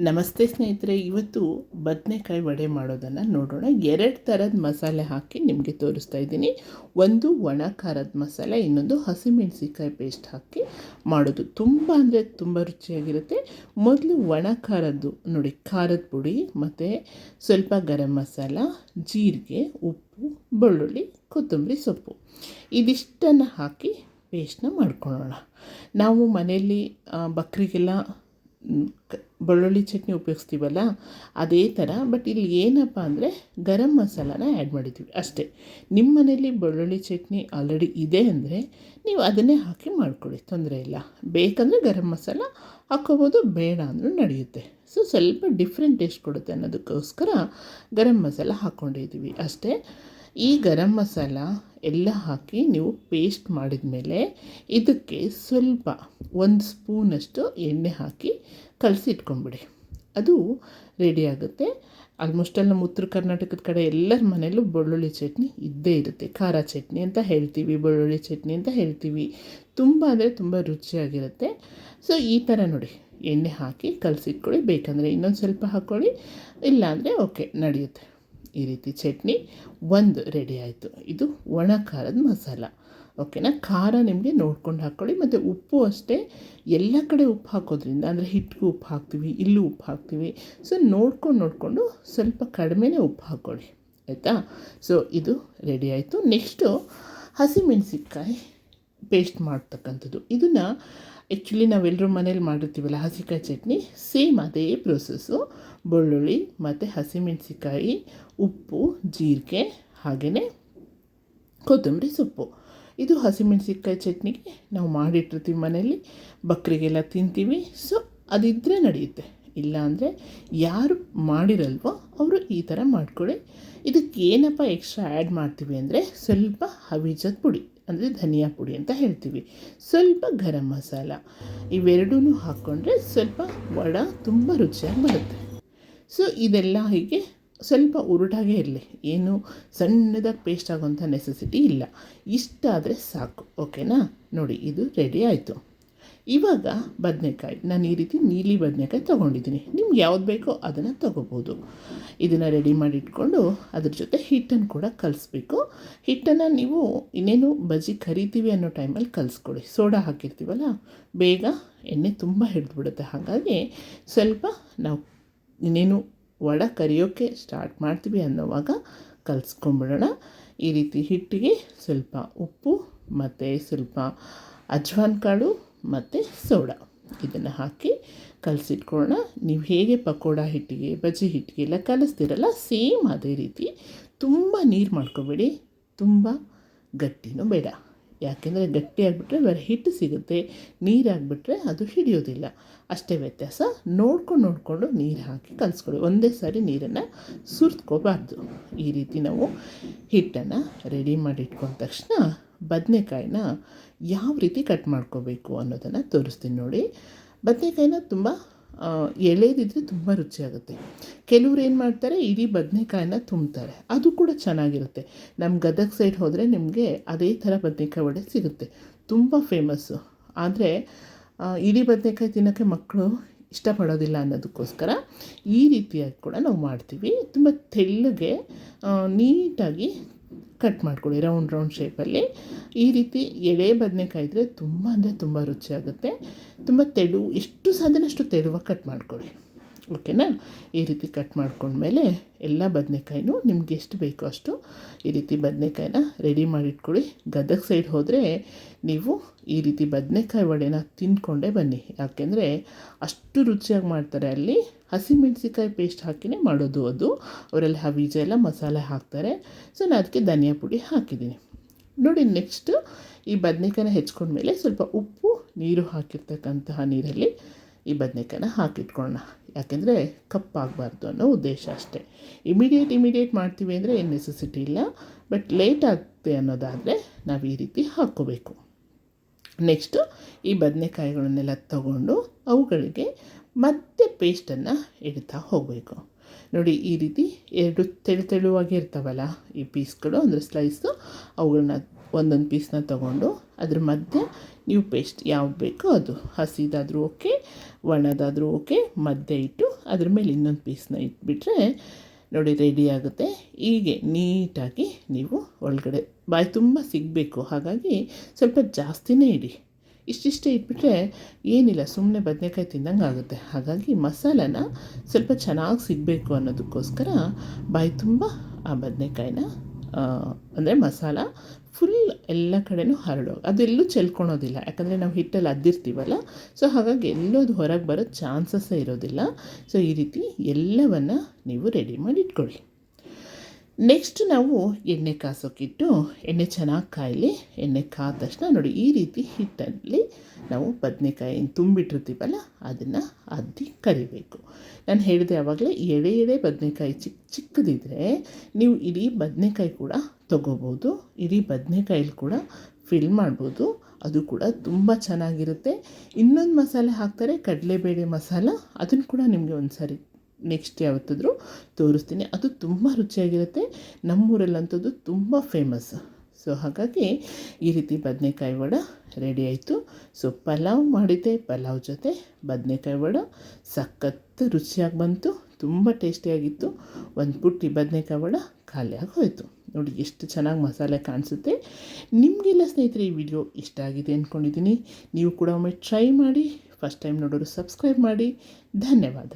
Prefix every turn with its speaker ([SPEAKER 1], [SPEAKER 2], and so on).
[SPEAKER 1] ನಮಸ್ತೆ ಸ್ನೇಹಿತರೆ, ಇವತ್ತು ಬದನೆಕಾಯಿ ವಡೆ ಮಾಡೋದನ್ನು ನೋಡೋಣ. 2 ಥರದ ಮಸಾಲೆ ಹಾಕಿ ನಿಮಗೆ ತೋರಿಸ್ತಾ ಇದ್ದೀನಿ. ಒಂದು ಒಣ ಖಾರದ ಮಸಾಲೆ, ಇನ್ನೊಂದು ಹಸಿಮೆಣಸಿಕಾಯಿ ಪೇಸ್ಟ್ ಹಾಕಿ ಮಾಡೋದು. ತುಂಬ ಅಂದರೆ ತುಂಬ ರುಚಿಯಾಗಿರುತ್ತೆ. ಮೊದಲು ಒಣ ಖಾರದ್ದು ನೋಡಿ, ಖಾರದ ಪುಡಿ ಮತ್ತು ಸ್ವಲ್ಪ ಗರಂ ಮಸಾಲ, ಜೀರಿಗೆ, ಉಪ್ಪು, ಬೆಳ್ಳುಳ್ಳಿ, ಕೊತ್ತಂಬರಿ ಸೊಪ್ಪು ಇದಿಷ್ಟನ್ನು ಹಾಕಿ ಪೇಸ್ಟ್ನ ಮಾಡ್ಕೊಳ್ಳೋಣ. ನಾವು ಮನೆಯಲ್ಲಿ ಬಕ್ರಿಗೆಲ್ಲ ಬೆಳ್ಳುಳ್ಳಿ ಚಟ್ನಿ ಉಪಯೋಗಿಸ್ತೀವಲ್ಲ, ಅದೇ ಥರ. ಬಟ್ ಇಲ್ಲಿ ಏನಪ್ಪ ಅಂದರೆ ಗರಂ ಮಸಾಲಾನ ಆ್ಯಡ್ ಮಾಡಿದ್ದೀವಿ ಅಷ್ಟೇ. ನಿಮ್ಮ ಮನೇಲಿ ಬೆಳ್ಳುಳ್ಳಿ ಚಟ್ನಿ ಆಲ್ರೆಡಿ ಇದೆ ಅಂದರೆ ನೀವು ಅದನ್ನೇ ಹಾಕಿ ಮಾಡ್ಕೊಳ್ಳಿ, ತೊಂದರೆ ಇಲ್ಲ. ಬೇಕಂದರೆ ಗರಂ ಮಸಾಲ ಹಾಕ್ಕೋಬೋದು, ಬೇಡ ಅಂದರೂ ನಡೆಯುತ್ತೆ. ಸ್ವಲ್ಪ ಡಿಫ್ರೆಂಟ್ ಟೇಸ್ಟ್ ಕೊಡುತ್ತೆ ಅನ್ನೋದಕ್ಕೋಸ್ಕರ ಗರಂ ಮಸಾಲ ಹಾಕ್ಕೊಂಡಿದ್ದೀವಿ ಅಷ್ಟೇ. ಈ ಗರಂ ಮಸಾಲ ಎಲ್ಲ ಹಾಕಿ ನೀವು ಪೇಸ್ಟ್ ಮಾಡಿದ ಮೇಲೆ ಇದಕ್ಕೆ ಸ್ವಲ್ಪ 1 ಸ್ಪೂನಷ್ಟು ಎಣ್ಣೆ ಹಾಕಿ ಕಲಸಿ ಇಟ್ಕೊಂಡ್ಬಿಡಿ. ಅದು ರೆಡಿ ಆಗುತ್ತೆ. ಆಲ್ಮೋಸ್ಟ್ ನಮ್ಮ ಉತ್ತರ ಕರ್ನಾಟಕದ ಕಡೆ ಎಲ್ಲರ ಮನೆಯಲ್ಲೂ ಬೆಳ್ಳುಳ್ಳಿ ಚಟ್ನಿ ಇದ್ದೇ ಇರುತ್ತೆ. ಖಾರ ಚಟ್ನಿ ಅಂತ ಹೇಳ್ತೀವಿ, ಬೆಳ್ಳುಳ್ಳಿ ಚಟ್ನಿ ಅಂತ ಹೇಳ್ತೀವಿ. ತುಂಬ ಅಂದರೆ ತುಂಬ ರುಚಿಯಾಗಿರುತ್ತೆ. ಈ ಥರ ನೋಡಿ, ಎಣ್ಣೆ ಹಾಕಿ ಕಲಸಿಟ್ಕೊಳ್ಳಿ. ಬೇಕಂದರೆ ಇನ್ನೊಂದು ಸ್ವಲ್ಪ ಹಾಕ್ಕೊಳ್ಳಿ, ಇಲ್ಲಾಂದರೆ ಓಕೆ, ನಡೆಯುತ್ತೆ. ಈ ರೀತಿ ಚಟ್ನಿ ಒಂದು ರೆಡಿ ಆಯಿತು. ಇದು ಒಣ ಖಾರದ ಮಸಾಲ, ಓಕೆನಾ. ಖಾರ ನಿಮಗೆ ನೋಡ್ಕೊಂಡು ಹಾಕ್ಕೊಳ್ಳಿ. ಮತ್ತು ಉಪ್ಪು ಅಷ್ಟೇ, ಎಲ್ಲ ಕಡೆ ಉಪ್ಪು ಹಾಕೋದ್ರಿಂದ, ಅಂದರೆ ಹಿಟ್ಟಿಗೂ ಉಪ್ಪು ಹಾಕ್ತೀವಿ, ಇಲ್ಲೂ ಉಪ್ಪು ಹಾಕ್ತೀವಿ. ನೋಡಿಕೊಂಡು ಸ್ವಲ್ಪ ಕಡಿಮೆನೇ ಉಪ್ಪು ಹಾಕ್ಕೊಳ್ಳಿ, ಆಯಿತಾ. ಇದು ರೆಡಿ ಆಯಿತು. ನೆಕ್ಸ್ಟು ಹಸಿಮೆಣಸಿನ್ಕಾಯಿ ಪೇಸ್ಟ್ ಮಾಡ್ತಕ್ಕಂಥದ್ದು. ಇದನ್ನು ಆ್ಯಕ್ಚುಲಿ ನಾವೆಲ್ಲರೂ ಮನೇಲಿ ಮಾಡಿರ್ತೀವಲ್ಲ ಹಸಿಕಾಯಿ ಚಟ್ನಿ, ಸೇಮ್ ಅದೇ ಪ್ರೊಸೆಸ್ಸು. ಬೆಳ್ಳುಳ್ಳಿ ಮತ್ತು ಹಸಿಮೆಣಸಿಕಾಯಿ, ಉಪ್ಪು, ಜೀರಿಗೆ, ಹಾಗೆಯೇ ಕೊತ್ತಂಬರಿ ಸೊಪ್ಪು. ಇದು ಹಸಿಮೆಣಸಿಕಾಯಿ ಚಟ್ನಿಗೆ ನಾವು ಮಾಡಿಟ್ಟಿರ್ತೀವಿ ಮನೆಯಲ್ಲಿ, ಬಕ್ರಿಗೆಲ್ಲ ತಿಂತೀವಿ. ಅದಿದ್ದರೆ ನಡೆಯುತ್ತೆ. ಇಲ್ಲಾಂದರೆ ಯಾರು ಮಾಡಿರಲ್ವೋ ಅವರು ಈ ಥರ ಮಾಡ್ಕೊಳ್ಳಿ. ಇದಕ್ಕೆ ಏನಪ್ಪ ಎಕ್ಸ್ಟ್ರಾ ಆ್ಯಡ್ ಮಾಡ್ತೀವಿ ಅಂದರೆ ಸ್ವಲ್ಪ ಹವಿಜದ ಪುಡಿ, ಅಂದರೆ ಧನಿಯಾ ಪುಡಿ ಅಂತ ಹೇಳ್ತೀವಿ, ಸ್ವಲ್ಪ ಗರಂ ಮಸಾಲ, ಇವೆರಡೂ ಹಾಕ್ಕೊಂಡ್ರೆ ಸ್ವಲ್ಪ ವಡೆ ತುಂಬ ರುಚಿಯಾಗಿ ಬರುತ್ತೆ. ಇದೆಲ್ಲ ಹೀಗೆ ಸ್ವಲ್ಪ ಉರುಟಾಗೇ ಇರಲಿ, ಏನು ಸಣ್ಣದಾಗಿ ಪೇಸ್ಟ್ ಆಗೋಂಥ ನೆಸೆಸಿಟಿ ಇಲ್ಲ. ಇಷ್ಟಾದರೆ ಸಾಕು, ಓಕೆನಾ. ನೋಡಿ, ಇದು ರೆಡಿ ಆಯಿತು. ಇವಾಗ ಬದನೆಕಾಯಿ, ನಾನು ಈ ರೀತಿ ನೀಲಿ ಬದನೆಕಾಯಿ ತೊಗೊಂಡಿದ್ದೀನಿ. ನಿಮ್ಗೆ ಯಾವ್ದು ಬೇಕೋ ಅದನ್ನು ತೊಗೋಬೋದು. ಇದನ್ನು ರೆಡಿ ಮಾಡಿ ಇಟ್ಕೊಂಡು ಅದ್ರ ಜೊತೆ ಹಿಟ್ಟನ್ನು ಕೂಡ ಕಲಿಸ್ಬೇಕು. ಹಿಟ್ಟನ್ನು ನೀವು ಇನ್ನೇನು ಬಜ್ಜಿ ಕರಿತೀವಿ ಅನ್ನೋ ಟೈಮಲ್ಲಿ ಕಲಿಸ್ಕೊಳ್ಳಿ. ಸೋಡಾ ಹಾಕಿರ್ತೀವಲ್ಲ, ಬೇಗ ಎಣ್ಣೆ ತುಂಬ ಹಿಡಿದ್ಬಿಡುತ್ತೆ. ಹಾಗಾಗಿ ಸ್ವಲ್ಪ ನಾವು ಇನ್ನೇನು ವಡೆ ಕರಿಯೋಕ್ಕೆ ಸ್ಟಾರ್ಟ್ ಮಾಡ್ತೀವಿ ಅನ್ನೋವಾಗ ಕಲಿಸ್ಕೊಂಬಿಡೋಣ. ಈ ರೀತಿ ಹಿಟ್ಟಿಗೆ ಸ್ವಲ್ಪ ಉಪ್ಪು ಮತ್ತು ಸ್ವಲ್ಪ ಅಜ್ವಾನ್ ಕಾಳು ಮತ್ತು ಸೋಡಾ ಇದನ್ನು ಹಾಕಿ ಕಲಸಿಟ್ಕೊಳ್ಳೋಣ. ನೀವು ಹೇಗೆ ಪಕೋಡ ಹಿಟ್ಟಿಗೆ, ಬಜ್ಜಿ ಹಿಟ್ಟಿಗೆ ಎಲ್ಲ ಕಲಿಸ್ತೀರಲ್ಲ, ಸೇಮ್ ಅದೇ ರೀತಿ. ತುಂಬ ನೀರು ಮಾಡ್ಕೋಬೇಡಿ, ತುಂಬ ಗಟ್ಟಿನೂ ಬೇಡ. ಯಾಕೆಂದರೆ ಗಟ್ಟಿ ಆಗಿಬಿಟ್ರೆ ಬರೀ ಹಿಟ್ಟು ಸಿಗುತ್ತೆ, ನೀರಾಗಿಬಿಟ್ರೆ ಅದು ಹಿಡಿಯೋದಿಲ್ಲ. ಅಷ್ಟೇ ವ್ಯತ್ಯಾಸ. ನೋಡಿಕೊಂಡು ನೀರು ಹಾಕಿ ಕಲಿಸ್ಕೊಳ್ಳಿ. ಒಂದೇ ಸಾರಿ ನೀರನ್ನು ಸುರಿದ್ಕೋಬಾರ್ದು. ಈ ರೀತಿ ನಾವು ಹಿಟ್ಟನ್ನು ರೆಡಿ ಮಾಡಿ ಇಟ್ಕೊಂಡ ತಕ್ಷಣ ಬದನೆಕಾಯಿನ ಯಾವ ರೀತಿ ಕಟ್ ಮಾಡ್ಕೋಬೇಕು ಅನ್ನೋದನ್ನು ತೋರಿಸ್ತೀನಿ ನೋಡಿ. ಬದನೆಕಾಯಿನ ತುಂಬ ಎಳೆದಿದ್ರೆ ತುಂಬ ರುಚಿಯಾಗುತ್ತೆ. ಕೆಲವ್ರು ಏನು ಮಾಡ್ತಾರೆ, ಇಡೀ ಬದನೆಕಾಯಿನ ತುಂಬ್ತಾರೆ, ಅದು ಕೂಡ ಚೆನ್ನಾಗಿರುತ್ತೆ. ನಮ್ಮ ಗದಗ ಸೈಡ್ ಹೋದರೆ ನಿಮಗೆ ಅದೇ ಥರ ಬದನೆಕಾಯಿ ವಡೆ ಸಿಗುತ್ತೆ, ತುಂಬ ಫೇಮಸ್ಸು. ಆದರೆ ಇಡೀ ಬದನೆಕಾಯಿ ತಿನ್ನೋಕ್ಕೆ ಮಕ್ಕಳು ಇಷ್ಟಪಡೋದಿಲ್ಲ ಅನ್ನೋದಕ್ಕೋಸ್ಕರ ಈ ರೀತಿಯಾಗಿ ಕೂಡ ನಾವು ಮಾಡ್ತೀವಿ. ತುಂಬ ತೆಳ್ಳಗೆ ನೀಟಾಗಿ ಕಟ್ ಮಾಡ್ಕೊಳ್ಳಿ, ರೌಂಡ್ ಶೇಪಲ್ಲಿ. ಈ ರೀತಿ ಎಳೆ ಬದನೆಕಾಯಿ ಇದ್ದರೆ ತುಂಬ ಅಂದರೆ ತುಂಬ ರುಚಿಯಾಗುತ್ತೆ. ತುಂಬ ಎಷ್ಟು ಸಾಧ್ಯನೋ ಅಷ್ಟು ತೆಳುವಾಗಿ ಕಟ್ ಮಾಡ್ಕೊಳ್ಳಿ, ಓಕೆನಾ. ಈ ರೀತಿ ಕಟ್ ಮಾಡ್ಕೊಂಡ್ಮೇಲೆ ಎಲ್ಲ ಬದನೆಕಾಯಿನೂ ನಿಮ್ಗೆ ಎಷ್ಟು ಬೇಕೋ ಅಷ್ಟು ಈ ರೀತಿ ಬದನೆಕಾಯಿನ ರೆಡಿ ಮಾಡಿಟ್ಕೊಳ್ಳಿ. ಗದಗ ಸೈಡ್ ಹೋದರೆ ನೀವು ಈ ರೀತಿ ಬದನೆಕಾಯಿ ವಡೆನ ತಿಂದ್ಕೊಂಡೇ ಬನ್ನಿ. ಯಾಕೆಂದರೆ ಅಷ್ಟು ರುಚಿಯಾಗಿ ಮಾಡ್ತಾರೆ ಅಲ್ಲಿ. ಹಸಿಮೆಣಸಿಕಾಯಿ ಪೇಸ್ಟ್ ಹಾಕಿನೇ ಮಾಡೋದು ಅದು. ಅವರಲ್ಲಿ ಹವೀಜ ಎಲ್ಲ ಮಸಾಲೆ ಹಾಕ್ತಾರೆ. ನಾನು ಅದಕ್ಕೆ ಧನಿಯಾ ಪುಡಿ ಹಾಕಿದ್ದೀನಿ ನೋಡಿ. ನೆಕ್ಸ್ಟು ಈ ಬದನೆಕಾಯಿನ ಹೆಚ್ಕೊಂಡ್ಮೇಲೆ ಸ್ವಲ್ಪ ಉಪ್ಪು, ನೀರು ಹಾಕಿರ್ತಕ್ಕಂತಹ ನೀರಲ್ಲಿ ಈ ಬದನೆಕಾಯಿನ ಹಾಕಿಟ್ಕೊಳ್ಳೋಣ. ಯಾಕೆಂದರೆ ಕಪ್ಪಾಗಬಾರ್ದು ಅನ್ನೋ ಉದ್ದೇಶ ಅಷ್ಟೇ. ಇಮಿಡಿಯೇಟ್ ಮಾಡ್ತೀವಿ ಅಂದರೆ ಏನು ನೆಸೆಸಿಟಿ ಇಲ್ಲ. ಬಟ್ ಲೇಟ್ ಆಗುತ್ತೆ ಅನ್ನೋದಾದರೆ ನಾವು ಈ ರೀತಿ ಹಾಕ್ಕೋಬೇಕು. ನೆಕ್ಸ್ಟು ಈ ಬದನೆಕಾಯಿಗಳನ್ನೆಲ್ಲ ತಗೊಂಡು ಅವುಗಳಿಗೆ ಮತ್ತೆ ಪೇಸ್ಟನ್ನು ಇಡ್ತಾ ಹೋಗಬೇಕು. ನೋಡಿ, ಈ ರೀತಿ 2 ತೆಳುವಾಗಿ ಇರ್ತಾವಲ್ಲ ಈ ಪೀಸ್ಗಳು, ಅಂದರೆ ಸ್ಲೈಸು, ಅವುಗಳನ್ನ ಒಂದೊಂದು ಪೀಸ್ನ ತೊಗೊಂಡು ಅದ್ರ ಮಧ್ಯೆ ನೀವು ಪೇಸ್ಟ್ ಯಾವ್ದು ಬೇಕೋ ಅದು ಹಸಿದಾದರೂ ಓಕೆ, ಒಣದಾದರೂ ಓಕೆ, ಮಧ್ಯೆ ಇಟ್ಟು ಅದ್ರ ಮೇಲೆ ಇನ್ನೊಂದು ಪೀಸ್ನ ಇಟ್ಬಿಟ್ರೆ ನೋಡಿ ರೆಡಿ ಆಗುತ್ತೆ. ಹೀಗೆ ನೀಟಾಗಿ ನೀವು ಒಳಗಡೆ ಬಾಯಿ ತುಂಬ ಸಿಗಬೇಕು, ಹಾಗಾಗಿ ಸ್ವಲ್ಪ ಜಾಸ್ತಿನೇ ಇಡಿ. ಇಷ್ಟಿಷ್ಟೇ ಇಟ್ಬಿಟ್ರೆ ಏನಿಲ್ಲ, ಸುಮ್ಮನೆ ಬದನೆಕಾಯಿ ತಿಂದಂಗೆ ಆಗುತ್ತೆ. ಹಾಗಾಗಿ ಮಸಾಲನ ಸ್ವಲ್ಪ ಚೆನ್ನಾಗಿ ಸಿಗಬೇಕು ಅನ್ನೋದಕ್ಕೋಸ್ಕರ ಬಾಯಿ ತುಂಬ ಆ ಬದನೆಕಾಯಿನ ಅಂದರೆ ಮಸಾಲ ಫುಲ್ ಎಲ್ಲ ಕಡೆನೂ ಹರಡೋದು, ಅದೆಲ್ಲೂ ಚೆಲ್ಕೊಳೋದಿಲ್ಲ. ಯಾಕಂದರೆ ನಾವು ಹಿಟ್ಟಲ್ಲಿ ಅದ್ದಿರ್ತೀವಲ್ಲ, ಸೊ ಹಾಗಾಗಿ ಎಲ್ಲೂ ಅದು ಹೊರಗೆ ಬರೋ ಚಾನ್ಸಸ್ಸೇ ಇರೋದಿಲ್ಲ. ಸೊ ಈ ರೀತಿ ಎಲ್ಲವನ್ನು ನೀವು ರೆಡಿ ಮಾಡಿ ಇಟ್ಕೊಳ್ಳಿ. ನೆಕ್ಸ್ಟ್ ನಾವು ಎಣ್ಣೆ ಕಾಸೋಕ್ಕಿಟ್ಟು ಎಣ್ಣೆ ಚೆನ್ನಾಗಿ ಕಾಯಲಿ. ಎಣ್ಣೆ ಕಾದ ತಕ್ಷಣ ನೋಡಿ ಈ ರೀತಿ ಹಿಟ್ಟಲ್ಲಿ ನಾವು ಬದನೆಕಾಯಿ ತುಂಬಿಟ್ಟಿರ್ತೀವಲ್ಲ ಅದನ್ನು ಅದ್ದಿ ಕರಿಬೇಕು. ನಾನು ಹೇಳಿದೆ ಆವಾಗಲೇ, ಎಳೆ ಎಳೆ ಬದನೆಕಾಯಿ ಚಿಕ್ಕದಿದ್ದರೆ ನೀವು ಇಡೀ ಬದನೆಕಾಯಿ ಕೂಡ ತೊಗೋಬೋದು, ಇಡೀ ಬದನೆಕಾಯಲ್ಲಿ ಕೂಡ ಫಿಲ್ ಮಾಡ್ಬೋದು, ಅದು ಕೂಡ ತುಂಬ ಚೆನ್ನಾಗಿರುತ್ತೆ. ಇನ್ನೊಂದು ಮಸಾಲೆ ಹಾಕ್ತಾರೆ, ಕಡಲೆಬೇಳೆ ಮಸಾಲ, ಅದನ್ನು ಕೂಡ ನಿಮಗೆ ಒಂದು ಸಾರಿ ನೆಕ್ಸ್ಟ್ ಯಾವತ್ತಾದರೂ ತೋರಿಸ್ತೀನಿ. ಅದು ತುಂಬ ರುಚಿಯಾಗಿರುತ್ತೆ, ನಮ್ಮೂರಲ್ಲಂಥದ್ದು ತುಂಬ ಫೇಮಸ್. ಸೊ ಹಾಗಾಗಿ ಈ ರೀತಿ ಬದನೆಕಾಯಿ ವಡೆ ರೆಡಿ ಆಯಿತು. ಸೊ ಪಲಾವ್ ಮಾಡಿದ್ದೆ, ಪಲಾವ್ ಜೊತೆ ಬದನೆಕಾಯಿ ವಡೆ ಸಖತ್ತು ರುಚಿಯಾಗಿ ಬಂತು, ತುಂಬ ಟೇಸ್ಟಿಯಾಗಿತ್ತು. ಒಂದು ಪುಟ್ಟಿ ಬದನೆಕಾಯಿ ವಡೆ ಖಾಲಿಯಾಗಿ ಹೋಯಿತು. ನೋಡಿ ಎಷ್ಟು ಚೆನ್ನಾಗಿ ಮಸಾಲೆ ಕಾಣಿಸುತ್ತೆ. ನಿಮಗೆಲ್ಲ ಸ್ನೇಹಿತರೆ ಈ ವಿಡಿಯೋ ಇಷ್ಟ ಆಗಿದೆ ಅಂದ್ಕೊಂಡಿದ್ದೀನಿ. ನೀವು ಕೂಡ ಒಮ್ಮೆ ಟ್ರೈ ಮಾಡಿ. ಫಸ್ಟ್ ಟೈಮ್ ನೋಡೋರು ಸಬ್ಸ್ಕ್ರೈಬ್ ಮಾಡಿ. ಧನ್ಯವಾದ.